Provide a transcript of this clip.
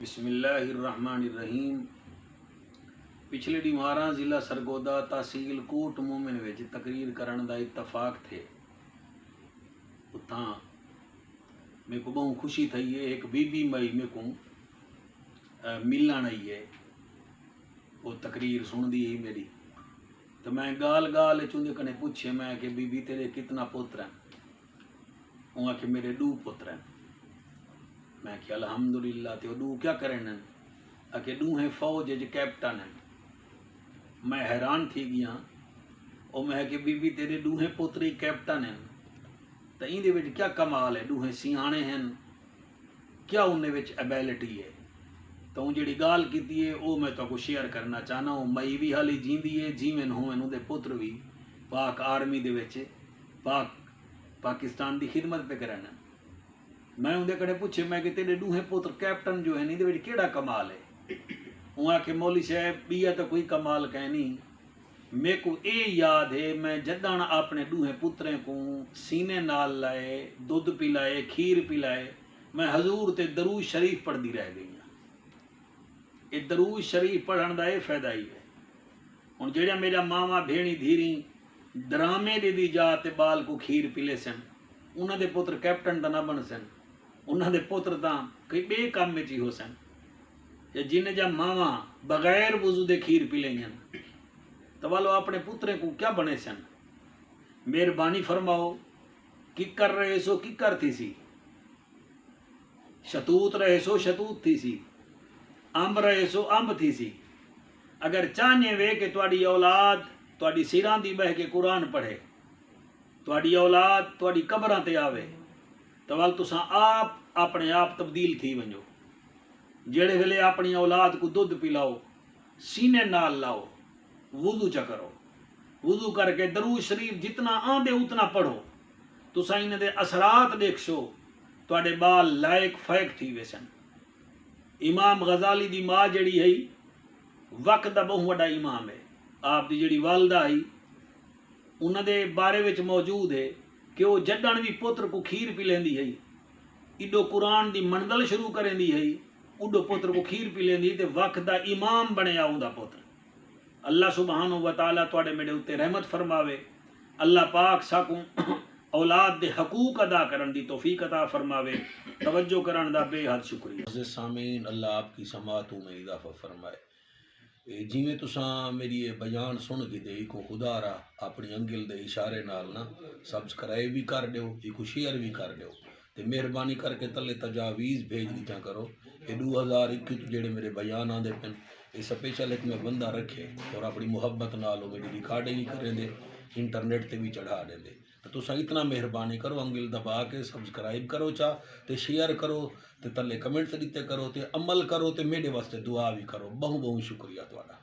बिस्मिल्लाहिर्रहमानिर्रहीम। पिछले ॾींहुं ज़िला सरगोदा तहसील कोट मोमिन विच तकरीर करण दा इतफाक थे। उतां मेरे को बहुत खुशी थी है। एक बीबी मई मेरे को मिलन आई है, वो तकरीर सुनदी ही मेरी। तो मैं गाल गाल चुंदे कने पूछे, मैं कि बीबी तेरे कितना पुत्र हैं? वो आखे मेरे 2 पुत्र हैं। मैं कि अल्हम्दुलिल्लाह। तो 2 क्या करें? आके 2 हैं फौज ज कैप्टन हैं। मैं हैरान थी गया। और मैं कि बीबी तेरे 2 हैं पुत्र ही कैप्टन हैं, तो इहदे विच क्या कमाल है? 2 सियाणे हैं, क्या उन्हें विच एबिलिटी है? तो हूँ जी गाल की है वो मैं तो शेयर करना चाहना हूँ। मई भी हाली जींदी है, जीवें होवें उहदे पुत्र भी पाक आर्मी दे विच पाकिस्तान की खिदमत पे करन। मैं उनके कड़े पूछे, मैं कि तेरे 2 पुत्र कैप्टन जो है इहदे विच केड़ा कमाल है? वो आके मौली साहब बिया तो कोई कमाल कह नहीं। मेरे को ये याद है, मैं जदन अपने 2 पुत्रें को सीने नाल लाए, दुध पिलाए, खीर पिलाए, मैं हजूर ते दरूद शरीफ पढ़ती रह गई। ये दरूद शरीफ पढ़न का यह फायदा ही है। हुण जेड़ा मेरा मावा भेणी धीरी ड्रामे दे दी जात बाल को खीर पिले सन, उन्होंने पुत्र कैप्टन तो ना बन सन, उन्होंने पुत्र तो कई बे काम में ही हो सन। या जिन्हें जा मावा बगैर वजू दे खीर पी लेंगे तो वालो अपने पुत्रे को क्या बने सन? मेहरबानी फरमाओ। कि कर रहे सो कि कर थी सी, शतूत रहे सो शतूत थी सी, अंब रहे सो अंब थी सी। अगर चाहने वे कि तुहाडी औलाद तुहाडी सिरां दी बह के कुरान पढ़े, तुहाडी औलाद तुहाडी कबरां ते आवे, तो वाल तुसां आप अपने आप तब्दील थी वञो। जेड़े वेले अपनी औलाद को दुध पिलाओ, सीने नाल लाओ, वुजू च करो, वुजू करके दरूद शरीफ जितना आंदे उतना पढ़ो, तुसां इन्हां दे असरात देखशो, तुहाडे बाल लायक फैक थी वेसन। इमाम गजाली दी माँ जड़ी है वक्त दा बहुत वड्डा इमाम है। आप दी जड़ी वालदा है उन्हां दे बारे विच मौजूद है कि वो जडन भी पुत्र को खीर पी लेंदी है, इडो कुरान दी मंडल शुरू करेंदी है, उडो पुत्र को खीर पी लेंदी ते वक्त दा इमाम बनया उहदा पुत्र। अल्लाह सुबहानो व तआला तुहाडे मेरे उत्ते रहमत फरमावे। अल्लाह पाक साकू औलाद दे हकूक अदा करन दी तौफीक अता फरमावे। तवज्जो करन दा बेहद शुक्रिया। सामीन, अल्लाह आपकी समात में इजाफा फरमाए। जिमें तुसां मेरी ये बयान सुन के दे को खुदा रा अपनी अंगिल दे इशारे नाल ना सब्सक्राइब भी कर दो, एक शेयर भी कर दो, ते मेहरबानी करके तले तजावीज़ भेज दिया करो। ये 2021 जेड़े मेरे बयान आते पेन, ये स्पेशल एक में बंदा रखे और अपनी मुहब्बत नाल मेरी रिकॉर्डिंग करें दे, इंटरनेट ते भी चढ़ा देंदे। तो तुसां इतना मेहरबानी करो, अंगिल दबा के सब्सक्राइब करो चा, ते शेयर करो, ते तले कमेंट्स दिते करो, ते अमल करो, ते मेरे वास्ते दुआ भी करो। बहुत बहुत शुक्रिया तुहाडा।